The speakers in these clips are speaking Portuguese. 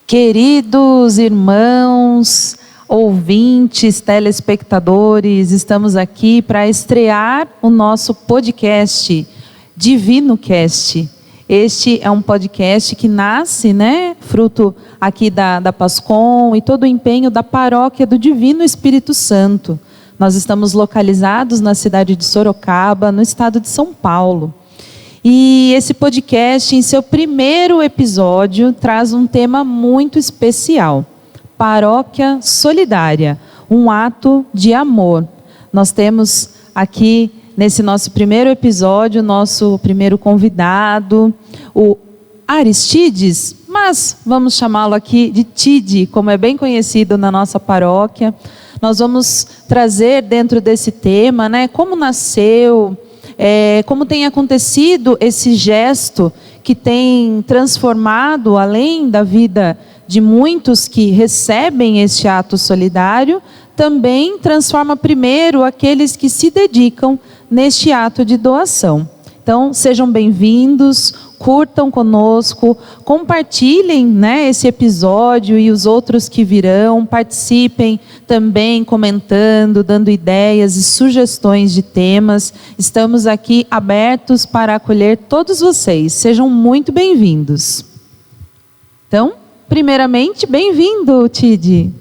Queridos irmãos, ouvintes, telespectadores, estamos aqui para estrear o nosso podcast, Divino Cast. Este é um podcast que nasce, fruto aqui da Pascom e todo o empenho da Paróquia do Divino Espírito Santo. Nós estamos localizados na cidade de Sorocaba, no estado de São Paulo. E esse podcast, em seu primeiro episódio, traz um tema muito especial: Paróquia Solidária, um ato de amor. Nós temos aqui, nesse nosso primeiro episódio, nosso primeiro convidado, o Aristides, mas vamos chamá-lo aqui de Tide, como é bem conhecido na nossa paróquia. Nós vamos trazer dentro desse tema, como nasceu, como tem acontecido esse gesto que tem transformado, além da vida de muitos que recebem este ato solidário, também transforma primeiro aqueles que se dedicam neste ato de doação. Então, sejam bem-vindos, curtam conosco, compartilhem esse episódio e os outros que virão, participem também comentando, dando ideias e sugestões de temas. Estamos aqui abertos para acolher todos vocês, sejam muito bem-vindos. Então, primeiramente, bem-vindo, Tide.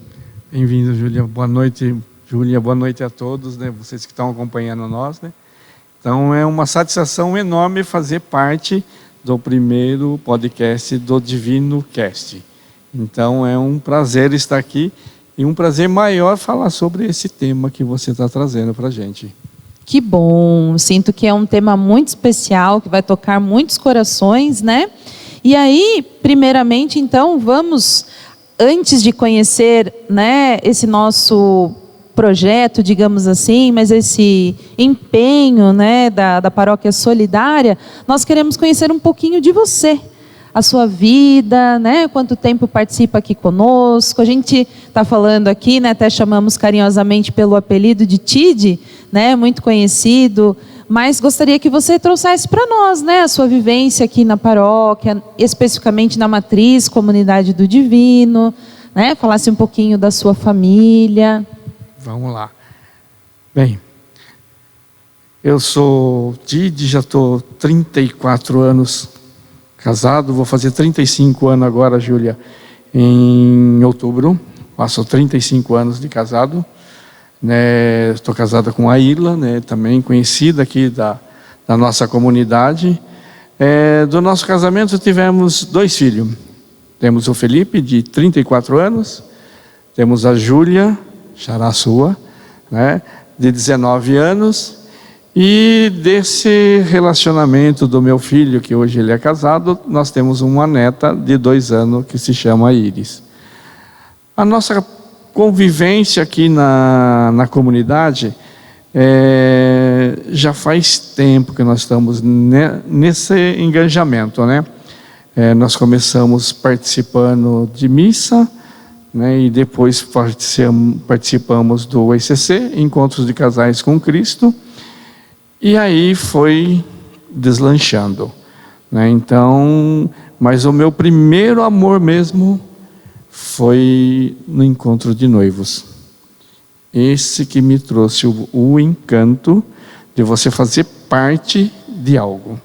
Bem-vindo, Júlia. Boa noite, Júlia. Boa noite a todos, vocês que estão acompanhando nós, Então, é uma satisfação enorme fazer parte do primeiro podcast do Divino Cast. Então, é um prazer estar aqui e um prazer maior falar sobre esse tema que você está trazendo para a gente. Que bom, sinto que é um tema muito especial, que vai tocar muitos corações, E aí, primeiramente, então, vamos, antes de conhecer, esse nosso projeto, digamos assim, mas esse empenho, da Paróquia Solidária, nós queremos conhecer um pouquinho de você, a sua vida, quanto tempo participa aqui conosco. A gente está falando aqui, até chamamos carinhosamente pelo apelido de Tide, muito conhecido, mas gostaria que você trouxesse para nós, a sua vivência aqui na paróquia, especificamente na Matriz, Comunidade do Divino, falasse um pouquinho da sua família. Vamos lá. Bem, eu sou Tide, já estou 34 anos casado, vou fazer 35 anos agora, Júlia, em outubro. Faço 35 anos de casado. Estou casada com a Ilha, também conhecida aqui da nossa comunidade. Do nosso casamento tivemos 2 filhos. Temos o Felipe, de 34 anos. Temos a Júlia, xará sua, de 19 anos. E desse relacionamento do meu filho, que hoje ele é casado, nós temos uma neta de 2 anos que se chama Iris. A nossa convivência aqui na comunidade já faz tempo que nós estamos nesse engajamento, nós começamos participando de missa, e depois participamos do ECC, Encontros de Casais com Cristo, e aí foi deslanchando. Então, mas o meu primeiro amor mesmo foi no encontro de noivos. Esse que me trouxe o encanto de você fazer parte de algo.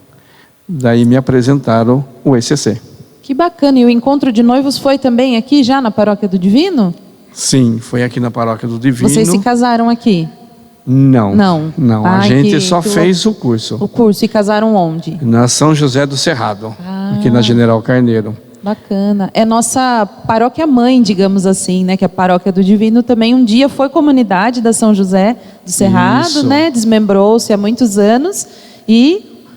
Daí me apresentaram o ECC. Que bacana, e o encontro de noivos foi também aqui já na Paróquia do Divino? Sim, foi aqui na Paróquia do Divino. Vocês se casaram aqui? Não. A gente só fez o curso. O curso, e casaram onde? Na São José do Cerrado, aqui na General Carneiro. Bacana. É nossa paróquia mãe, digamos assim, que é a Paróquia do Divino também um dia foi comunidade da São José do Cerrado, desmembrou-se há muitos anos e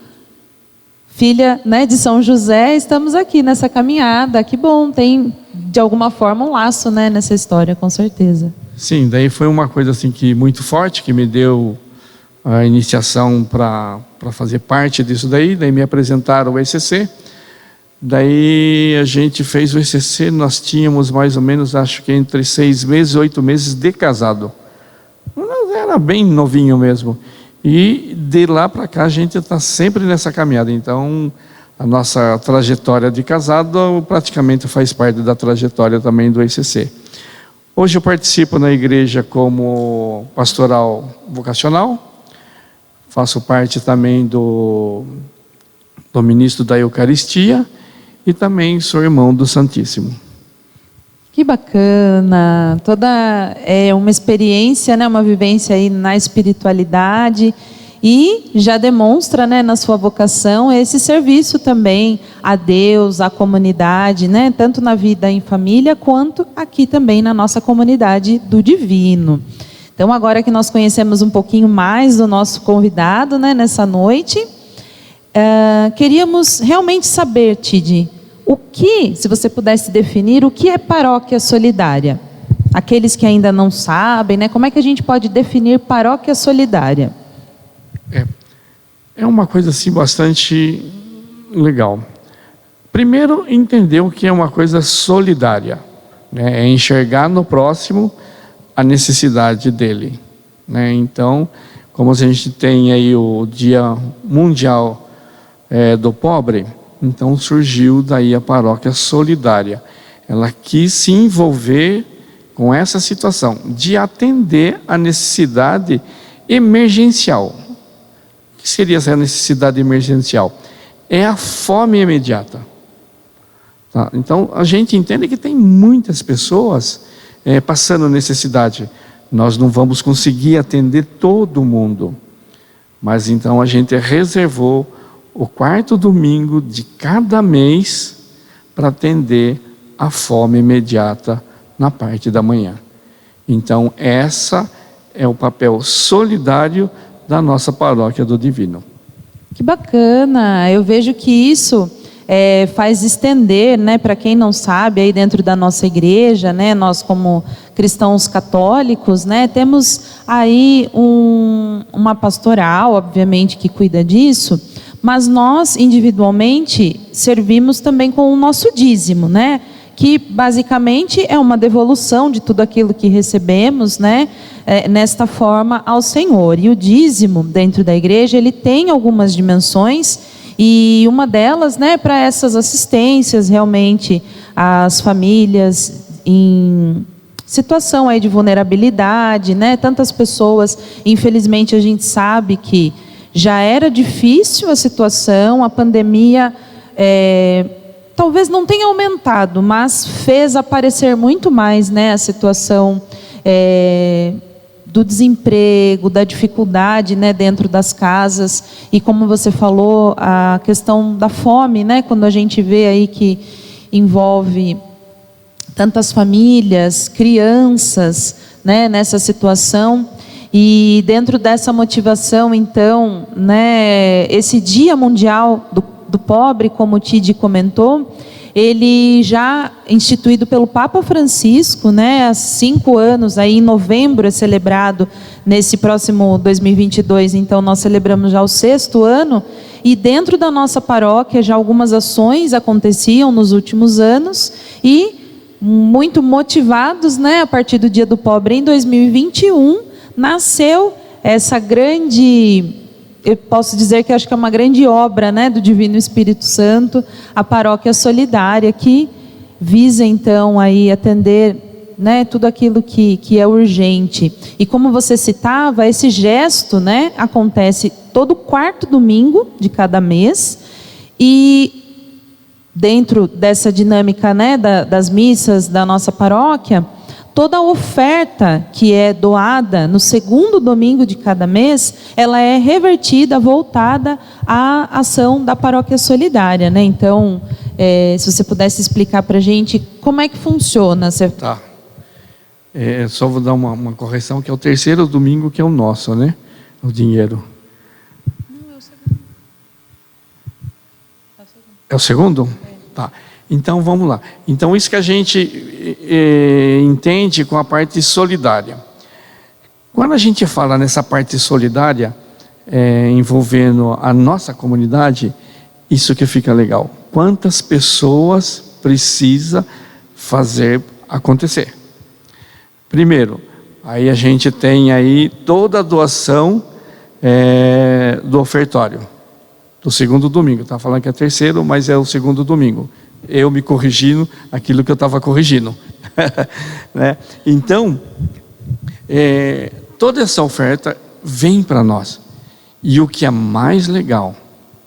filha, de São José, estamos aqui nessa caminhada. Que bom, tem de alguma forma um laço, nessa história, com certeza. Sim, daí foi uma coisa assim que muito forte, que me deu a iniciação para fazer parte disso daí me apresentaram o ECC. Daí a gente fez o ECC, nós tínhamos mais ou menos, acho que entre 6 meses e 8 meses de casado. Era bem novinho mesmo. E de lá para cá a gente está sempre nessa caminhada. Então, a nossa trajetória de casado praticamente faz parte da trajetória também do ECC. Hoje eu participo na igreja como pastoral vocacional, faço parte também do ministro da Eucaristia e também sou irmão do Santíssimo. Que bacana, toda uma experiência, né, uma vivência aí na espiritualidade e já demonstra, né, na sua vocação esse serviço também a Deus, à comunidade, né, tanto na vida em família quanto aqui também na nossa comunidade do Divino. Então agora que nós conhecemos um pouquinho mais do nosso convidado, né, nessa noite, queríamos realmente saber, Tide, se você pudesse definir, o que é paróquia solidária? Aqueles que ainda não sabem, né? Como é que a gente pode definir paróquia solidária? É uma coisa assim bastante legal. Primeiro, entender o que é uma coisa solidária, né? É enxergar no próximo a necessidade dele, né? Então, como a gente tem aí o Dia Mundial do Pobre, então surgiu daí a paróquia solidária. Ela quis se envolver com essa situação de atender a necessidade emergencial. O que seria essa necessidade emergencial? É a fome imediata. Tá? Então a gente entende que tem muitas pessoas passando necessidade. Nós não vamos conseguir atender todo mundo, mas então a gente reservou o quarto domingo de cada mês para atender a fome imediata na parte da manhã. Então, essa é o papel solidário da nossa paróquia do Divino. Que bacana! Eu vejo que isso faz estender, né, para quem não sabe, aí dentro da nossa igreja, né, nós como cristãos católicos, né, temos aí uma pastoral, obviamente, que cuida disso. Mas nós, individualmente, servimos também com o nosso dízimo, né? Que basicamente é uma devolução de tudo aquilo que recebemos, né? Nesta forma ao Senhor. E o dízimo dentro da igreja, ele tem algumas dimensões e uma delas, né, para essas assistências realmente às famílias em situação aí de vulnerabilidade, né? Tantas pessoas, infelizmente a gente sabe que já era difícil a situação, a pandemia talvez não tenha aumentado, mas fez aparecer muito mais, né, a situação do desemprego, da dificuldade, né, dentro das casas, e como você falou, a questão da fome, né, quando a gente vê aí que envolve tantas famílias, crianças, né, nessa situação. E dentro dessa motivação, então, né, esse Dia Mundial do Pobre, como o Tide comentou, ele já instituído pelo Papa Francisco, né, há 5 anos, aí em novembro é celebrado, nesse próximo 2022, então nós celebramos já o 6º ano, e dentro da nossa paróquia já algumas ações aconteciam nos últimos anos, e muito motivados, né, a partir do Dia do Pobre em 2021, nasceu essa grande, eu posso dizer que acho que é uma grande obra, né, do Divino Espírito Santo, a paróquia solidária, que visa então aí atender, né, tudo aquilo que é urgente. E como você citava, esse gesto, né, acontece todo 4º domingo de cada mês, e dentro dessa dinâmica, né, das missas da nossa paróquia, toda a oferta que é doada no 2º domingo de cada mês, ela é revertida, voltada à ação da paróquia solidária, né? Então, se você pudesse explicar para a gente como é que funciona. Tá. Só vou dar uma correção, que é o 3º domingo que é o nosso, né? O dinheiro. Não, é o 2º. É o 2º? Tá. Então, vamos lá. Então, isso que a gente entende com a parte solidária. Quando a gente fala nessa parte solidária, envolvendo a nossa comunidade, isso que fica legal. Quantas pessoas precisa fazer acontecer? Primeiro, aí a gente tem aí toda a doação do ofertório. do segundo domingo. Estava falando que é terceiro, mas é o segundo domingo. Eu me corrigindo aquilo que eu estava corrigindo. Né? Então, toda essa oferta vem para nós. E o que é mais legal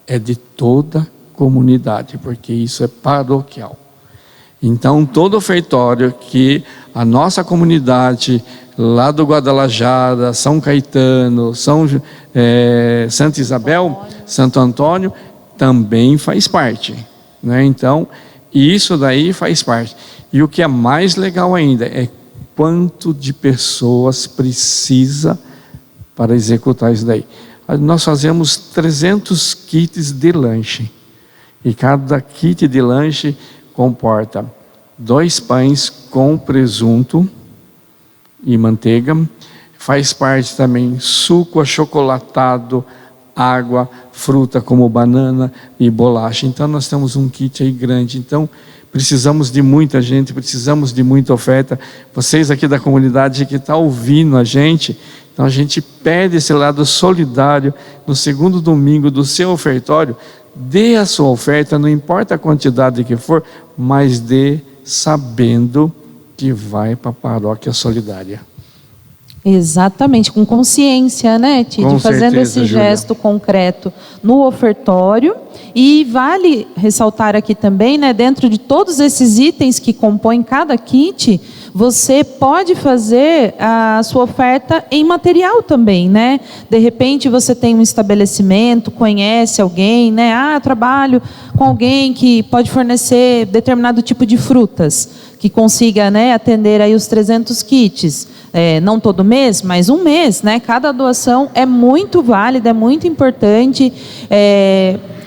é de toda a comunidade, porque isso é paroquial. Então, todo ofertório que a nossa comunidade, lá do Guadalajara, São Caetano, Santa Isabel, Santo Antônio, também faz parte. Né? Então, isso daí faz parte. E o que é mais legal ainda é quanto de pessoas precisa para executar isso daí. Nós fazemos 300 kits de lanche. E cada kit de lanche comporta 2 pães com presunto e manteiga. Faz parte também suco achocolatado, água, fruta como banana e bolacha. Então nós temos um kit aí grande. Então precisamos de muita gente, precisamos de muita oferta. Vocês aqui da comunidade que estão ouvindo a gente, então a gente pede esse lado solidário. No segundo domingo do seu ofertório, dê a sua oferta, não importa a quantidade que for, mas dê sabendo que vai para a paróquia solidária. Exatamente, com consciência, né, Tid? Fazendo esse gesto concreto no ofertório. E vale ressaltar aqui também, né, dentro de todos esses itens que compõem cada kit, você pode fazer a sua oferta em material também, né? De repente você tem um estabelecimento, conhece alguém, né? Eu trabalho com alguém que pode fornecer determinado tipo de frutas, que consiga, né, atender aí os 300 kits. Não todo mês, mas um mês, né? Cada doação é muito válida, é muito importante.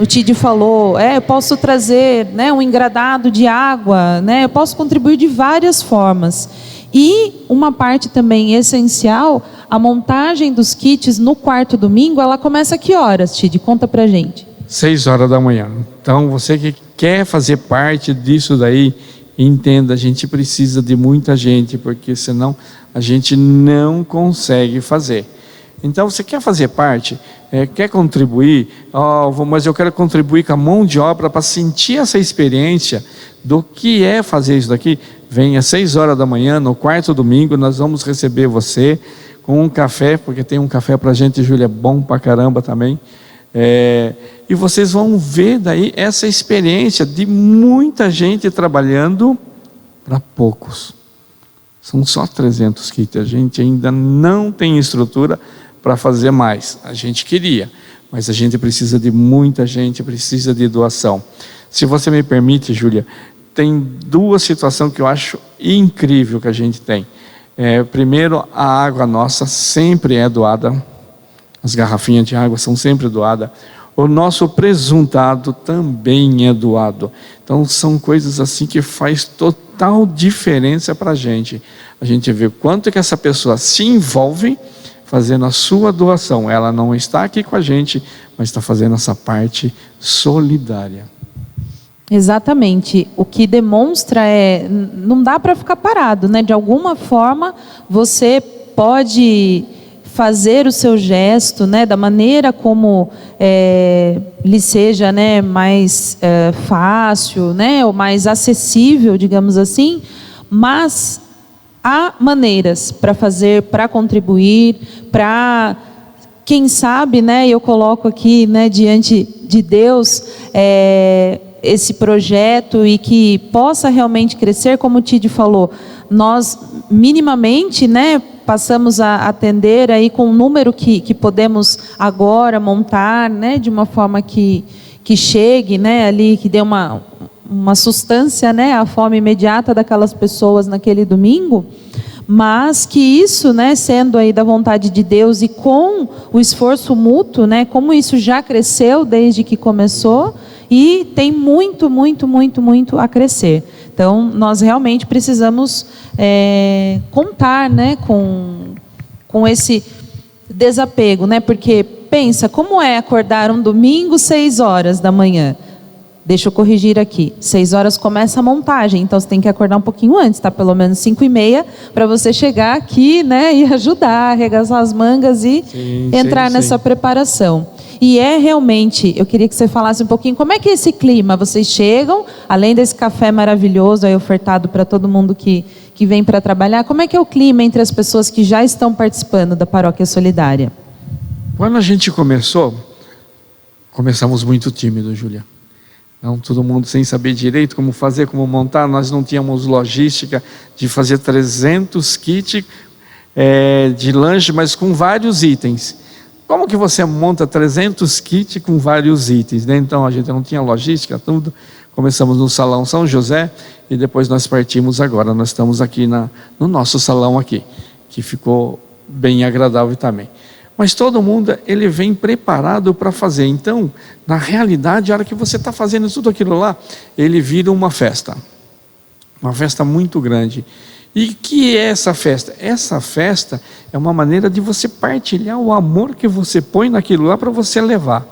O Tid falou, eu posso trazer, né, um engradado de água, né? Eu posso contribuir de várias formas. E uma parte também essencial, a montagem dos kits no quarto domingo, ela começa a que horas, Tid? Conta pra gente. 6 horas da manhã. Então, você que quer fazer parte disso daí, entenda, a gente precisa de muita gente, porque senão a gente não consegue fazer. Então, você quer fazer parte, quer contribuir, mas eu quero contribuir com a mão de obra para sentir essa experiência do que é fazer isso daqui. Venha às 6 horas da manhã, no quarto domingo, nós vamos receber você com um café, porque tem um café para a gente, Júlia, bom pra caramba também. E vocês vão ver daí essa experiência de muita gente trabalhando para poucos. São só 300 kits, a gente ainda não tem estrutura para fazer mais. A gente queria, mas a gente precisa de muita gente, precisa de doação. Se você me permite, Júlia, tem 2 situações que eu acho incrível que a gente tem. Primeiro, a água nossa sempre é doada. As garrafinhas de água são sempre doadas. O nosso presuntado também é doado. Então são coisas assim que faz total diferença para a gente. A gente vê quanto que essa pessoa se envolve fazendo a sua doação. Ela não está aqui com a gente, mas está fazendo essa parte solidária. Exatamente. O que demonstra não dá para ficar parado, né? De alguma forma você pode fazer o seu gesto, né, da maneira como lhe seja, né, mais fácil, né, ou mais acessível, digamos assim, mas há maneiras para fazer, para contribuir, para, quem sabe, né, eu coloco aqui, né, diante de Deus, esse projeto e que possa realmente crescer, como o Tid falou, nós minimamente, né, passamos a atender aí com o número que podemos agora montar, né, de uma forma que chegue, né, ali, que dê uma sustância, né, à fome imediata daquelas pessoas naquele domingo, mas que isso, né, sendo aí da vontade de Deus e com o esforço mútuo, né, como isso já cresceu desde que começou e tem muito, muito, muito, muito a crescer. Então, nós realmente precisamos contar, né, com esse desapego, né? Porque pensa, como é acordar um domingo 6 horas da manhã? Deixa eu corrigir aqui. 6 horas começa a montagem, então você tem que acordar um pouquinho antes, tá? Pelo menos 5h30 para você chegar aqui, né, e ajudar, arregaçar as mangas e entrar nessa preparação. E realmente, eu queria que você falasse um pouquinho, como é que é esse clima? Vocês chegam, além desse café maravilhoso aí ofertado para todo mundo que vem para trabalhar, como é que é o clima entre as pessoas que já estão participando da Paróquia Solidária? Quando a gente começamos muito tímido, Júlia. Então, todo mundo sem saber direito como fazer, como montar. Nós não tínhamos logística de fazer 300 kits de lanche, mas com vários itens. Como que você monta 300 kits com vários itens, né? Então, a gente não tinha logística, tudo. Começamos no Salão São José e depois nós partimos agora. Nós estamos aqui no nosso salão aqui, que ficou bem agradável também. Mas todo mundo, ele vem preparado para fazer. Então, na realidade, a hora que você está fazendo tudo aquilo lá, ele vira uma festa muito grande. E que é essa festa? Essa festa é uma maneira de você partilhar o amor que você põe naquilo lá para você levar.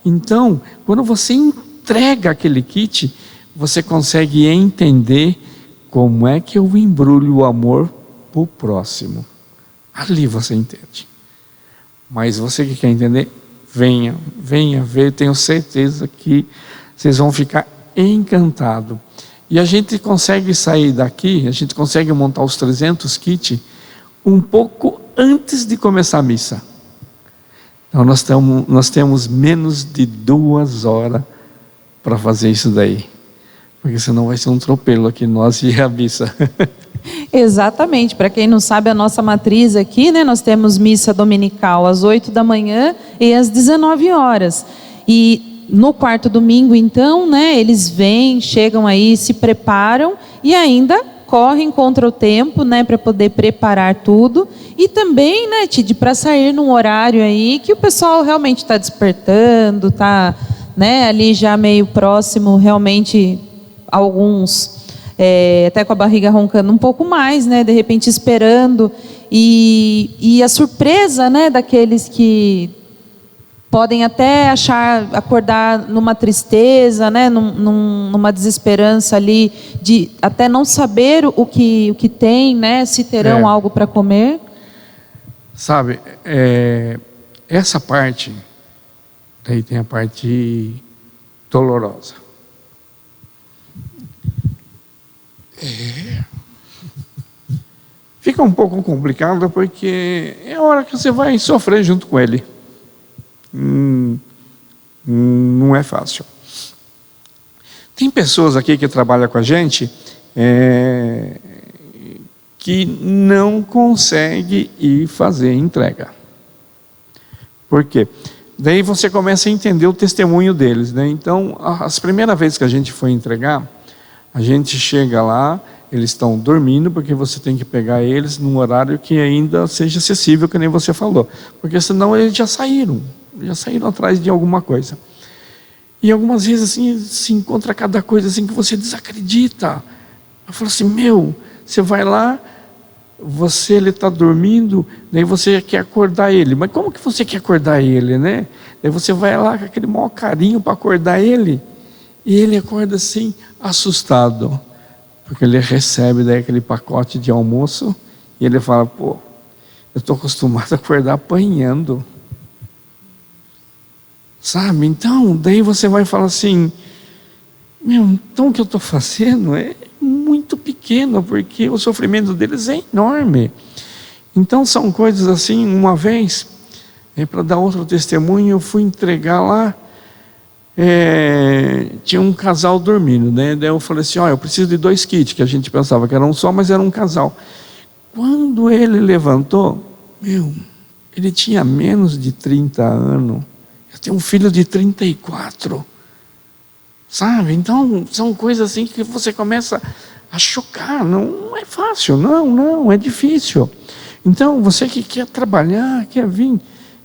Então, quando você entrega aquele kit, você consegue entender como é que eu embrulho o amor para o próximo. Ali você entende. Mas você que quer entender, venha ver, tenho certeza que vocês vão ficar encantados. E a gente consegue sair daqui, a gente consegue montar os 300 kits um pouco antes de começar a missa. Então nós temos menos de 2 horas para fazer isso daí. Porque senão vai ser um atropelo aqui nós e a missa. Exatamente, para quem não sabe, a nossa matriz aqui, né, nós temos missa dominical às 8 da manhã e às 19 horas. E no quarto domingo, então, né, eles vêm, chegam aí, se preparam e ainda correm contra o tempo, né, para poder preparar tudo. E também, né, Tid, para sair num horário aí que o pessoal realmente está despertando, está, né, ali já meio próximo, realmente, alguns... até com a barriga roncando um pouco mais, né, de repente esperando, e a surpresa, né, daqueles que podem até acordar numa tristeza, né, numa desesperança ali, de até não saber o que tem, né, se terão algo para comer. Sabe, essa parte, daí tem a parte dolorosa. Fica um pouco complicado porque é a hora que você vai sofrer junto com ele. Não é fácil. Tem pessoas aqui que trabalham com a gente que não consegue ir fazer entrega. Por quê? Daí você começa a entender o testemunho deles, né? Então, as primeiras vezes que a gente foi entregar, a gente chega lá, eles estão dormindo, porque você tem que pegar eles num horário que ainda seja acessível, que nem você falou. Porque senão eles já saíram atrás de alguma coisa. E algumas vezes assim, se encontra cada coisa assim que você desacredita. Eu falo assim, você vai lá, ele está dormindo, daí você quer acordar ele. Mas como que você quer acordar ele, né? Daí você vai lá com aquele maior carinho para acordar ele. E ele acorda assim, assustado, porque ele recebe daí aquele pacote de almoço, e ele fala, eu estou acostumado a acordar apanhando. Sabe? Então, daí você vai falar assim, então o que eu estou fazendo é muito pequeno, porque o sofrimento deles é enorme. Então são coisas assim, uma vez, para dar outro testemunho, eu fui entregar lá, tinha um casal dormindo, né? Daí eu falei assim, eu preciso de 2 kits, que a gente pensava que era um só, mas era um casal. Quando ele levantou, ele tinha menos de 30 anos, eu tenho um filho de 34, sabe? Então são coisas assim que você começa a chocar, não é fácil, não, é difícil. Então você que quer trabalhar, quer vir,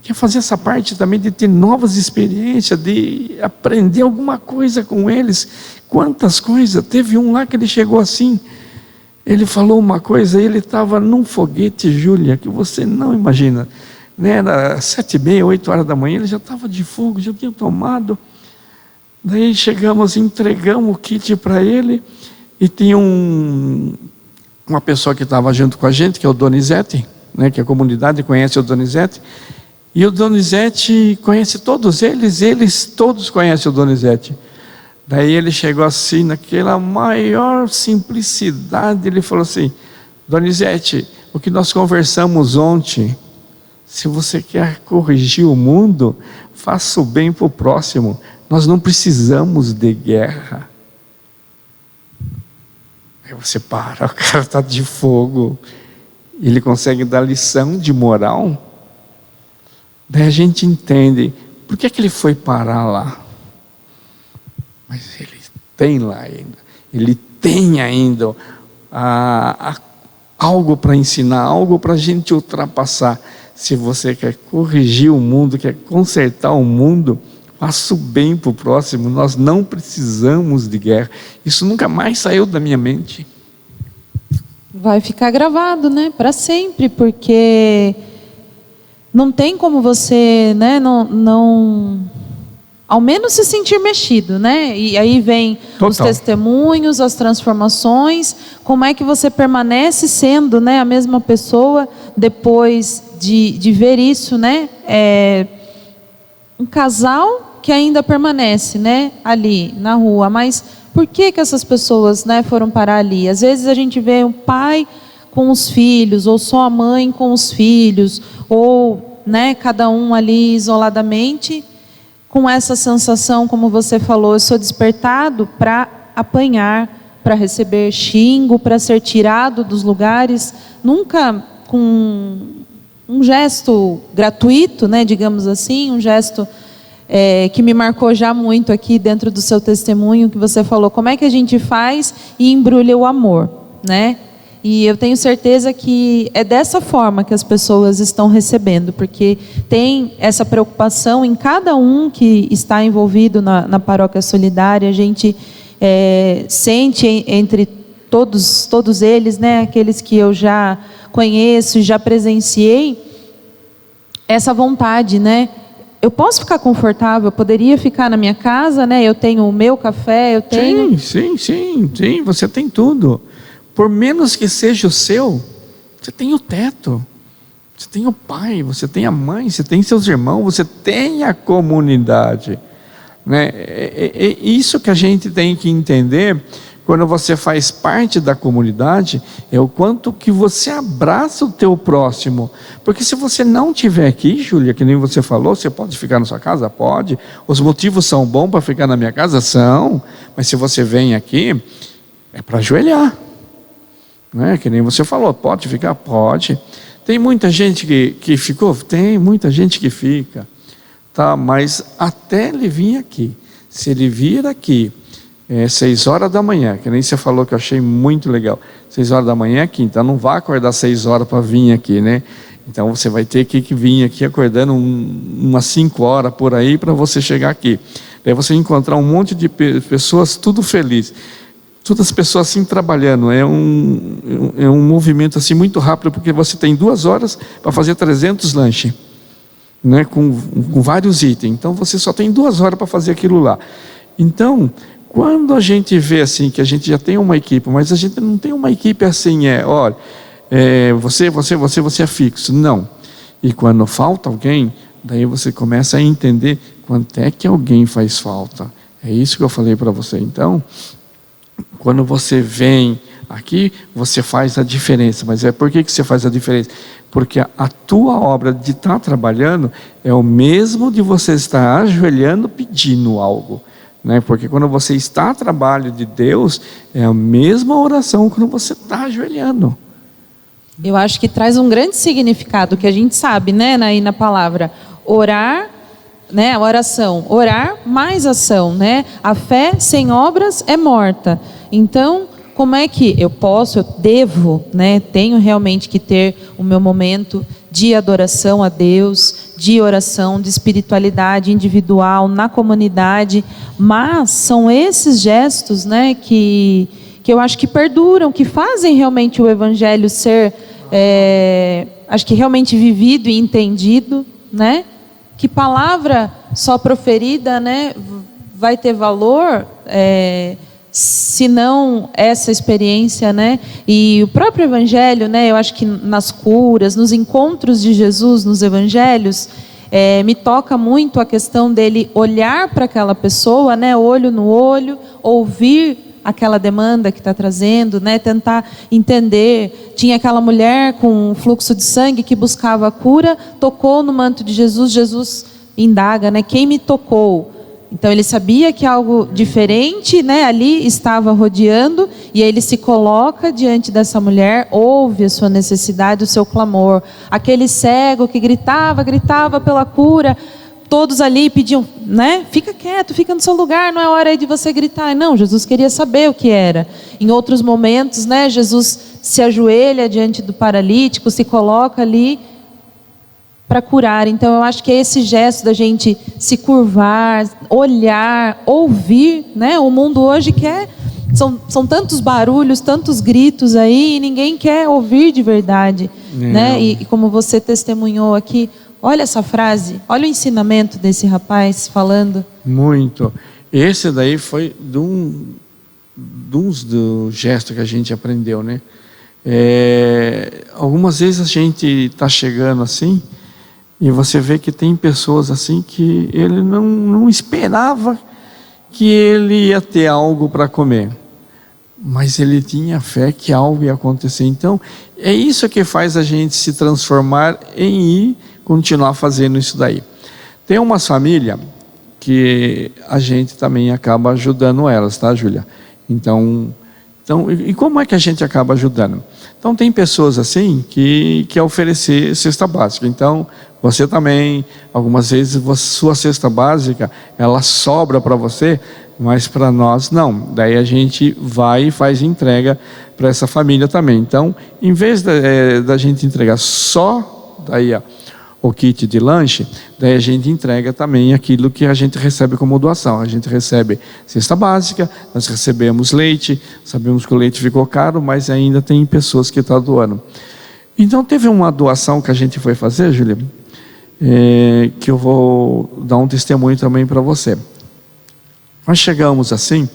quer fazer essa parte também de ter novas experiências, de aprender alguma coisa com eles. Quantas coisas, teve um lá que ele chegou assim, ele falou uma coisa, ele estava num foguete, Júlia, que você não imagina, né? Era 7h30, 8 horas da manhã, ele já estava de fogo, já tinha tomado. Daí chegamos, entregamos o kit para ele, e tinha uma pessoa que estava junto com a gente, que é o Donizete, né, que a comunidade conhece o Donizete, E o Donizete conhece todos eles todos conhecem o Donizete. Daí ele chegou assim, naquela maior simplicidade, ele falou assim: Donizete, o que nós conversamos ontem, se você quer corrigir o mundo, faça o bem para o próximo, nós não precisamos de guerra. Aí você para, o cara está de fogo, ele consegue dar lição de moral. Daí a gente entende, por que ele foi parar lá? Mas ele tem lá ainda, ele tem ainda algo para ensinar, algo para a gente ultrapassar. Se você quer corrigir o mundo, quer consertar o mundo, faça o bem para o próximo, nós não precisamos de guerra. Isso nunca mais saiu da minha mente. Vai ficar gravado, né, para sempre, porque não tem como você, né, não ao menos se sentir mexido, né? E aí vem os testemunhos, as transformações. Como é que você permanece sendo, né, a mesma pessoa depois de ver isso, né? Um casal que ainda permanece, né, ali na rua, mas por que essas pessoas, né, foram parar ali? Às vezes a gente vê um pai com os filhos, ou só a mãe com os filhos, ou, né, cada um ali isoladamente, com essa sensação, como você falou, eu sou despertado para apanhar, para receber xingo, para ser tirado dos lugares, nunca com um gesto gratuito, né, digamos assim, um gesto que me marcou já muito aqui dentro do seu testemunho, que você falou, como é que a gente faz e embrulha o amor, né? E eu tenho certeza que é dessa forma que as pessoas estão recebendo, porque tem essa preocupação em cada um que está envolvido na paróquia solidária. A gente sente entre todos eles, né, aqueles que eu já conheço, já presenciei, essa vontade, né? Eu posso ficar confortável, eu poderia ficar na minha casa, né? Eu tenho o meu café, eu tenho... Sim, você tem tudo. Por menos que seja o seu, você tem o teto, você tem o pai, você tem a mãe, você tem seus irmãos, você tem a comunidade, né? É isso que a gente tem que entender quando você faz parte da comunidade, é o quanto que você abraça o teu próximo. Porque se você não estiver aqui, Júlia, que nem você falou, você pode ficar na sua casa? Pode. Os motivos são bons para ficar na minha casa? São. Mas se você vem aqui, é para ajoelhar. Né? Que nem você falou, pode ficar? Pode. Tem muita gente que ficou? Tem muita gente que fica. Tá? Mas até ele vir aqui, se ele vir aqui, 6 horas da manhã, que nem você falou, que eu achei muito legal, 6 horas da manhã aqui, então não vai acordar 6 horas para vir aqui, né? Então você vai ter que vir aqui acordando umas 5 horas por aí para você chegar aqui. Daí você encontrar um monte de pessoas tudo feliz, todas as pessoas assim trabalhando, é um movimento assim muito rápido, porque você tem 2 horas para fazer 300 lanches, né? Com vários itens, então você só tem 2 horas para fazer aquilo lá. Então, quando a gente vê assim, que a gente já tem uma equipe, mas a gente não tem uma equipe assim, olha, você é fixo, não. E quando falta alguém, daí você começa a entender quanto é que alguém faz falta. É isso que eu falei para você. Então, quando você vem aqui, você faz a diferença. Mas por que você faz a diferença? Porque a tua obra de estar trabalhando é o mesmo de você estar ajoelhando pedindo algo. Né? Porque quando você está a trabalho de Deus, é a mesma oração quando você está ajoelhando. Eu acho que traz um grande significado, que a gente sabe, né, aí na palavra, orar, né, a oração, orar mais ação, né? A fé sem obras é morta. Então, como é que eu devo, né, tenho realmente que ter o meu momento de adoração a Deus, de oração, de espiritualidade individual, na comunidade, mas são esses gestos, né, que eu acho que perduram, que fazem realmente o Evangelho ser, acho que realmente vivido e entendido, né? Que palavra só proferida, né, vai ter valor, se não essa experiência, né? E o próprio Evangelho, né? Eu acho que nas curas, nos encontros de Jesus, nos Evangelhos, Me toca muito a questão dele olhar para aquela pessoa, né, olho no olho, ouvir aquela demanda que está trazendo, né, tentar entender. Tinha aquela mulher com fluxo de sangue que buscava a cura, tocou no manto de Jesus, Jesus indaga, né, quem me tocou? Então ele sabia que algo diferente, né, ali estava rodeando, e aí ele se coloca diante dessa mulher, ouve a sua necessidade, o seu clamor. Aquele cego que gritava pela cura, todos ali pediam, né, fica quieto, fica no seu lugar, não é hora aí de você gritar. Não, Jesus queria saber o que era. Em outros momentos, né, Jesus se ajoelha diante do paralítico, se coloca ali para curar. Então eu acho que é esse gesto da gente se curvar, olhar, ouvir, né? O mundo hoje quer, são tantos barulhos, tantos gritos aí, e ninguém quer ouvir de verdade, né? E como você testemunhou aqui, olha essa frase, olha o ensinamento desse rapaz falando. Muito. Esse daí foi do gesto que a gente aprendeu, né? Algumas vezes a gente está chegando assim, e você vê que tem pessoas assim que ele não esperava que ele ia ter algo para comer, mas ele tinha fé que algo ia acontecer. Então é isso que faz a gente se transformar em ir continuar fazendo isso daí. Tem umas famílias que a gente também acaba ajudando elas, tá, Júlia? Então, e como é que a gente acaba ajudando? Então tem pessoas assim que quer oferecer cesta básica. Então você também, algumas vezes sua cesta básica, ela sobra para você, mas para nós não. Daí a gente vai e faz entrega para essa família também. Então, em vez da gente entregar só daí o kit de lanche, daí a gente entrega também aquilo que a gente recebe como doação. A gente recebe cesta básica, nós recebemos leite, sabemos que o leite ficou caro, mas ainda tem pessoas que estão doando. Então teve uma doação que a gente foi fazer, Júlia, que eu vou dar um testemunho também para você. Nós chegamos assim,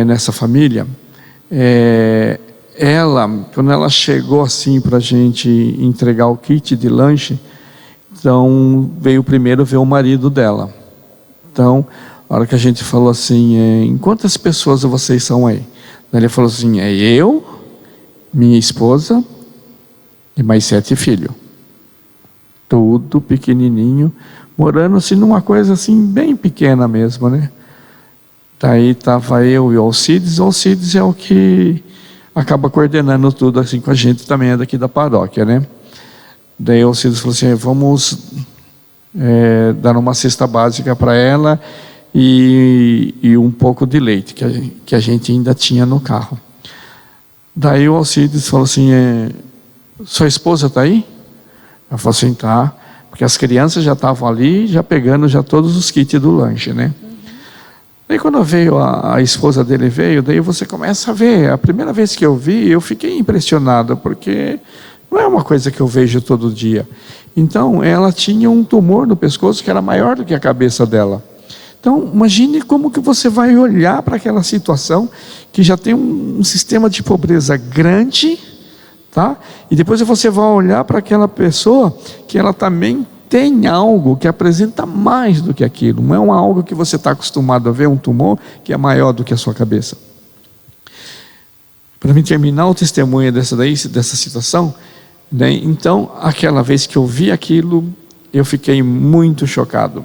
nessa família, quando ela chegou assim para a gente entregar o kit de lanche, então veio primeiro ver o marido dela. Então, a hora que a gente falou assim, em quantas pessoas vocês são aí? Ele falou assim, eu, minha esposa e mais 7 filhos. Tudo pequenininho, morando assim numa coisa assim bem pequena mesmo, né? Daí estava eu e o Alcides. O Alcides é o que acaba coordenando tudo assim com a gente, também é daqui da paróquia, né? Daí o Alcides falou assim, vamos dar uma cesta básica para ela e um pouco de leite que a gente ainda tinha no carro. Daí o Alcides falou assim, sua esposa está aí? Ela falou assim, tá, porque as crianças já estavam ali, já pegando já todos os kits do lanche, né? Daí quando veio a esposa dele daí você começa a ver. A primeira vez que eu vi, eu fiquei impressionado, porque não é uma coisa que eu vejo todo dia. Então ela tinha um tumor no pescoço que era maior do que a cabeça dela. Então imagine como que você vai olhar para aquela situação que já tem um sistema de pobreza grande, tá? E depois você vai olhar para aquela pessoa que ela também tem algo que apresenta mais do que aquilo. Não é algo que você está acostumado a ver, um tumor que é maior do que a sua cabeça. Para mim terminar o testemunho dessa situação, né? Então, aquela vez que eu vi aquilo, eu fiquei muito chocado,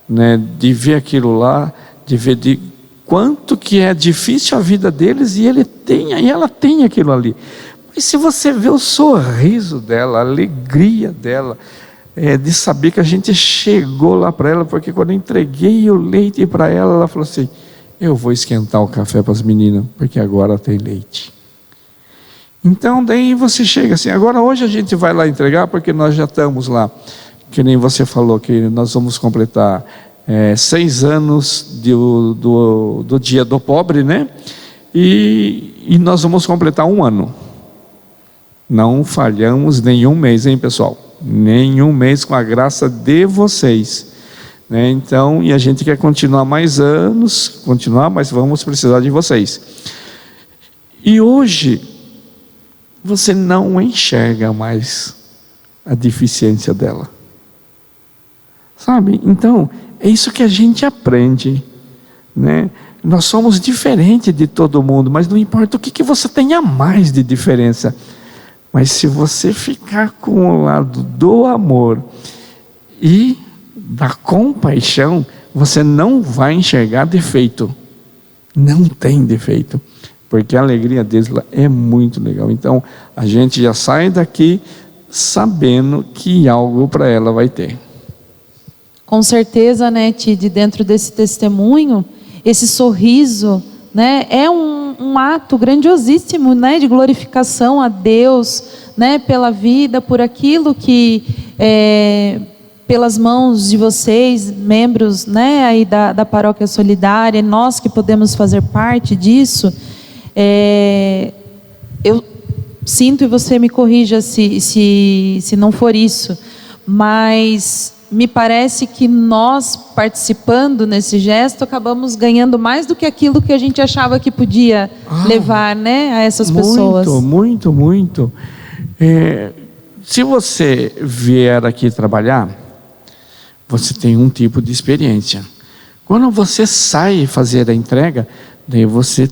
né? De ver aquilo lá, de ver de quanto que é difícil a vida deles, e ela tem aquilo ali. Mas se você vê o sorriso dela, a alegria dela, de saber que a gente chegou lá para ela, porque quando eu entreguei o leite para ela, ela falou assim, eu vou esquentar o café para as meninas, porque agora tem leite. Então daí você chega assim, agora hoje a gente vai lá entregar, porque nós já estamos lá, que nem você falou, que nós vamos completar 6 anos do Dia do Pobre, né? E nós vamos completar 1 ano. Não falhamos nenhum mês, hein, pessoal? Nenhum mês, com a graça de vocês, né? Então, e a gente quer continuar mais anos, mas vamos precisar de vocês. E hoje você não enxerga mais a deficiência dela. sabe? Então, é isso que a gente aprende, né? Nós somos diferentes de todo mundo, mas não importa o que você tenha mais de diferença. Mas se você ficar com o lado do amor e da compaixão, você não vai enxergar defeito. Não tem defeito. Porque a alegria deles é muito legal. Então, a gente já sai daqui sabendo que algo para ela vai ter. Com certeza, né, Tid, dentro desse testemunho, esse sorriso, né, é um ato grandiosíssimo, né, de glorificação a Deus, né, pela vida, por aquilo que, pelas mãos de vocês, membros, né, aí da Paróquia Solidária, nós que podemos fazer parte disso, eu sinto, e você me corrija se não for isso, mas me parece que nós, participando nesse gesto, acabamos ganhando mais do que aquilo que a gente achava que podia levar, né, a essas pessoas. Muito. Se você vier aqui trabalhar, você tem um tipo de experiência. Quando você sai fazer a entrega, daí você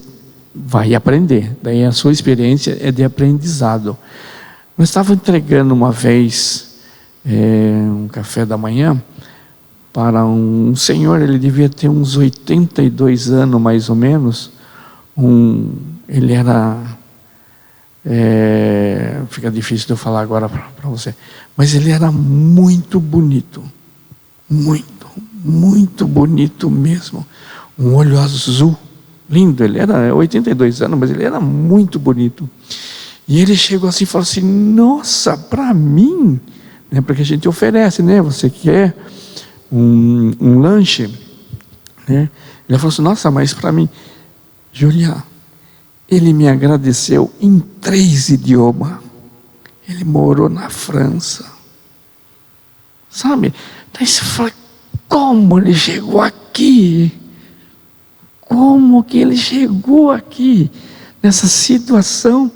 vai aprender. Daí a sua experiência é de aprendizado. Nós estávamos entregando uma vez um café da manhã para um senhor, ele devia ter uns 82 anos mais ou menos. Ele era, fica difícil de eu falar agora para você, mas ele era muito bonito, muito bonito mesmo, um olho azul, lindo. Ele era 82 anos, mas ele era muito bonito. E ele chegou assim e falou assim: nossa, para mim, né, porque a gente oferece, né, você quer um lanche, né? Ele falou assim: nossa, mas para mim, Júlia, ele me agradeceu em 3 idiomas. Ele morou na França, sabe? Daí você fala: como ele chegou aqui? Como que ele chegou aqui nessa situação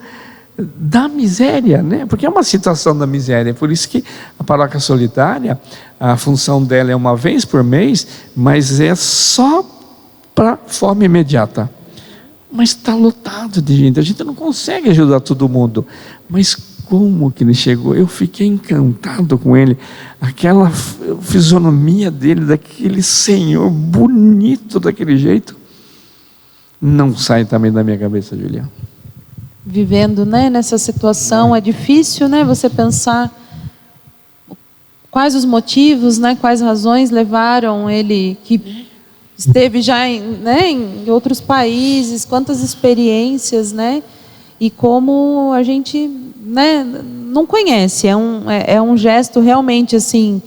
da miséria, né? Porque é uma situação da miséria. Por isso que a Paróquia Solidária, a função dela é uma vez por mês, mas é só para fome imediata. Mas está lotado de gente. A gente não consegue ajudar todo mundo. Mas como que ele chegou? Eu fiquei encantado com ele. Aquela fisionomia dele, daquele senhor bonito daquele jeito, não sai também da minha cabeça, Juliana. Vivendo, né, nessa situação, é difícil, né, você pensar quais os motivos, né, quais razões levaram ele, que esteve já em outros países, quantas experiências, né, e como a gente, né, não conhece. É um gesto realmente assim,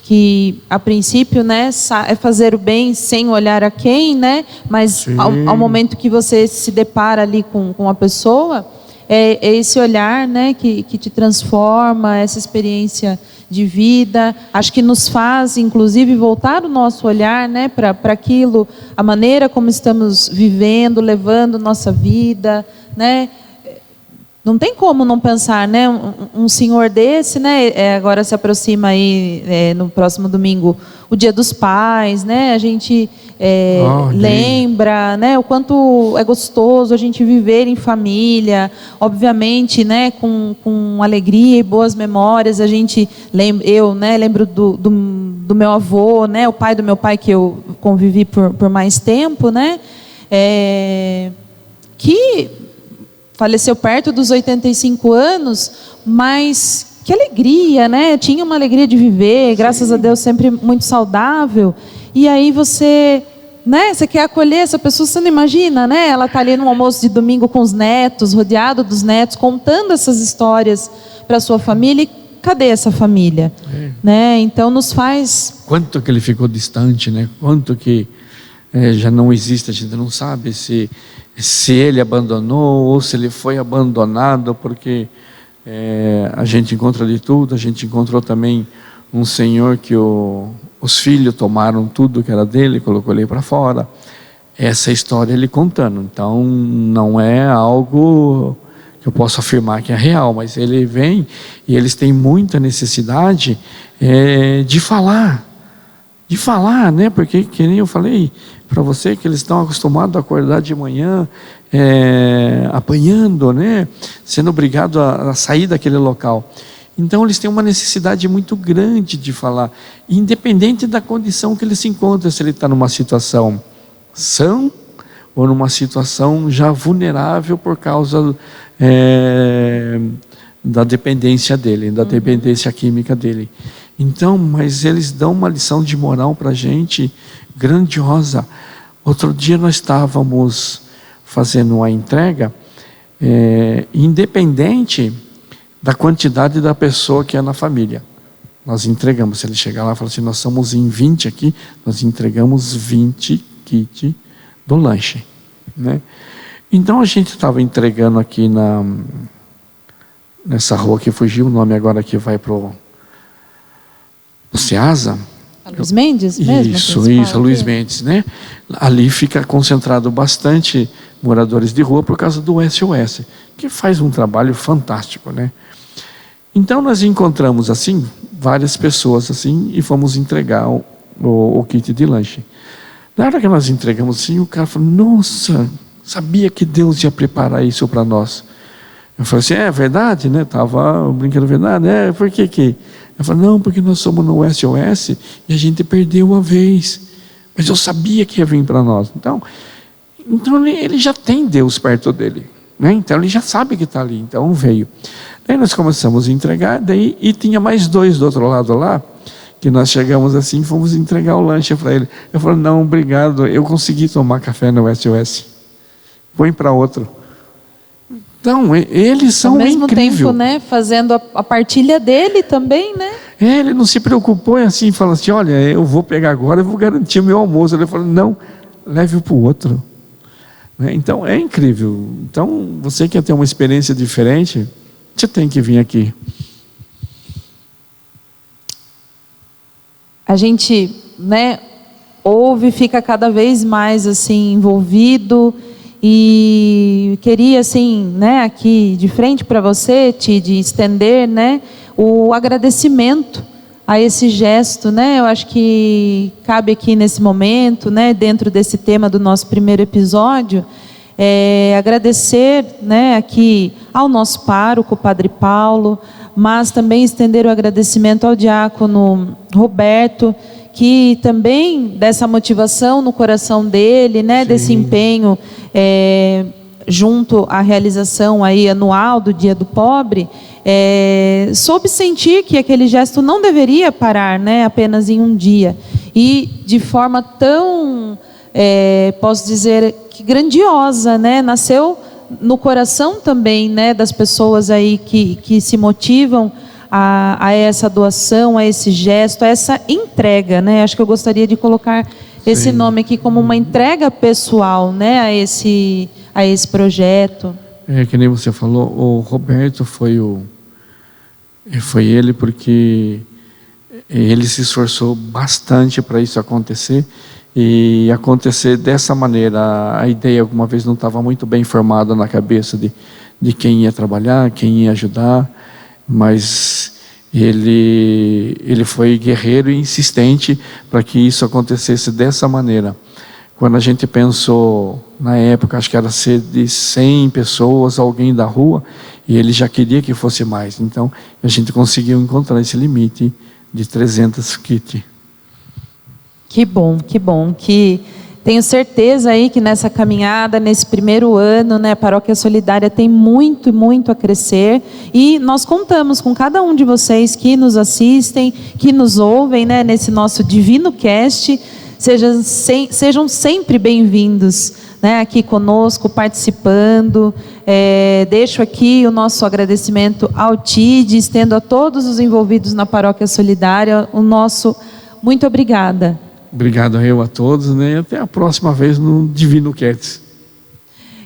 que a princípio, né, é fazer o bem sem olhar a quem, né, mas ao momento que você se depara ali com a pessoa, é esse olhar, né, que te transforma, essa experiência de vida, acho que nos faz inclusive voltar o nosso olhar, né, para aquilo, a maneira como estamos vivendo, levando nossa vida, né. Não tem como não pensar, né? Um senhor desse, né? Agora se aproxima aí, no próximo domingo, o Dia dos Pais, né? A gente lembra, né? O quanto é gostoso a gente viver em família, obviamente, né? Com alegria e boas memórias. A gente eu, né? Lembro do meu avô, né? O pai do meu pai, que eu convivi por mais tempo, né? Que faleceu perto dos 85 anos, mas que alegria, né? Tinha uma alegria de viver, graças a Deus, sempre muito saudável. E aí você, né? Você quer acolher essa pessoa, você não imagina, né? Ela está ali no almoço de domingo com os netos, rodeado dos netos, contando essas histórias para sua família. E cadê essa família? Né? Então nos faz... Quanto que ele ficou distante, né? Quanto que já não existe, a gente não sabe se ele abandonou ou se ele foi abandonado, porque a gente encontra de tudo. A gente encontrou também um senhor que os filhos tomaram tudo que era dele, colocou ele para fora. Essa história ele contando. Então não é algo que eu posso afirmar que é real, mas ele vem e eles têm muita necessidade de falar, de falar, né? Porque, que nem eu falei para você, que eles estão acostumados a acordar de manhã, apanhando, né? Sendo obrigado a sair daquele local. Então eles têm uma necessidade muito grande de falar, independente da condição que ele se encontra, se ele está numa situação sã ou numa situação já vulnerável por causa da dependência dele, da dependência química dele. Então, mas eles dão uma lição de moral para a gente grandiosa. Outro dia nós estávamos fazendo uma entrega, independente da quantidade da pessoa que é na família. Nós entregamos, se ele chegar lá e falar assim, nós somos em 20 aqui, nós entregamos 20 kits do lanche, né? Então a gente estava entregando aqui nessa rua que fugiu o nome agora, que vai pro Ceasa. A Luiz Mendes mesmo? Isso, Luiz Mendes, né? Ali fica concentrado bastante moradores de rua por causa do SOS, que faz um trabalho fantástico, né? Então nós encontramos assim várias pessoas assim e fomos entregar o kit de lanche. Na hora que nós entregamos assim, o cara falou: nossa, sabia que Deus ia preparar isso para nós. Eu falei assim: é verdade, né? Tava brincando, verdade, né? Por que que? Eu falei: não, porque nós somos no SOS e a gente perdeu uma vez, mas eu sabia que ia vir para nós. Então ele já tem Deus perto dele, né? Então ele já sabe que está ali, então veio. Daí nós começamos a entregar, e tinha mais dois do outro lado lá, que nós chegamos assim, fomos entregar o lanche para ele. Eu falei: não, obrigado, eu consegui tomar café no SOS. Põe para outro. Então, eles são incríveis. Ao mesmo tempo, né, fazendo a partilha dele também, né? Ele não se preocupou assim, fala assim: olha, eu vou pegar agora, eu vou garantir o meu almoço. Ele falou: não, leve para o outro. Então, é incrível. Então, você quer ter uma experiência diferente, você tem que vir aqui. A gente, né, ouve, fica cada vez mais assim envolvido, e queria assim, né, aqui de frente para você, de estender, né, o agradecimento a esse gesto, né? Eu acho que cabe aqui nesse momento, né, dentro desse tema do nosso primeiro episódio, agradecer, né, aqui ao nosso pároco, o Padre Paulo, mas também estender o agradecimento ao diácono Roberto, que também dessa motivação no coração dele, né, desse empenho junto à realização aí anual do Dia do Pobre, soube sentir que aquele gesto não deveria parar, né, apenas em um dia, e de forma tão, posso dizer, que grandiosa, né, nasceu no coração também, né, das pessoas aí que se motivam a essa doação, a esse gesto, a essa entrega, né? Acho que eu gostaria de colocar esse nome aqui como uma entrega pessoal, né, a esse projeto. Que nem você falou, o Roberto foi ele, porque ele se esforçou bastante para isso acontecer, e acontecer dessa maneira. A ideia alguma vez não estava muito bem formada na cabeça de quem ia trabalhar, quem ia ajudar, mas ele foi guerreiro e insistente para que isso acontecesse dessa maneira. Quando a gente pensou, na época, acho que era ser de 100 pessoas, alguém da rua, e ele já queria que fosse mais. Então, a gente conseguiu encontrar esse limite de 300 kits. Que bom, que tenho certeza aí que nessa caminhada, nesse primeiro ano, né, a Paróquia Solidária tem muito, muito a crescer, e nós contamos com cada um de vocês que nos assistem, que nos ouvem, né, nesse nosso Divino Cast. Sejam sempre bem-vindos, né, aqui conosco, participando. Deixo aqui o nosso agradecimento ao TID, estendo a todos os envolvidos na Paróquia Solidária o nosso muito obrigada. Obrigado a todos, né? E até a próxima vez no Divino Cast.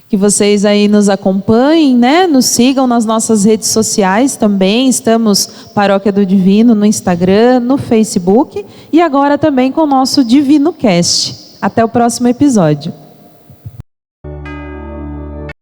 Que vocês aí nos acompanhem, né? Nos sigam nas nossas redes sociais também. Estamos Paróquia do Divino no Instagram, no Facebook, e agora também com o nosso Divino Cast. Até o próximo episódio.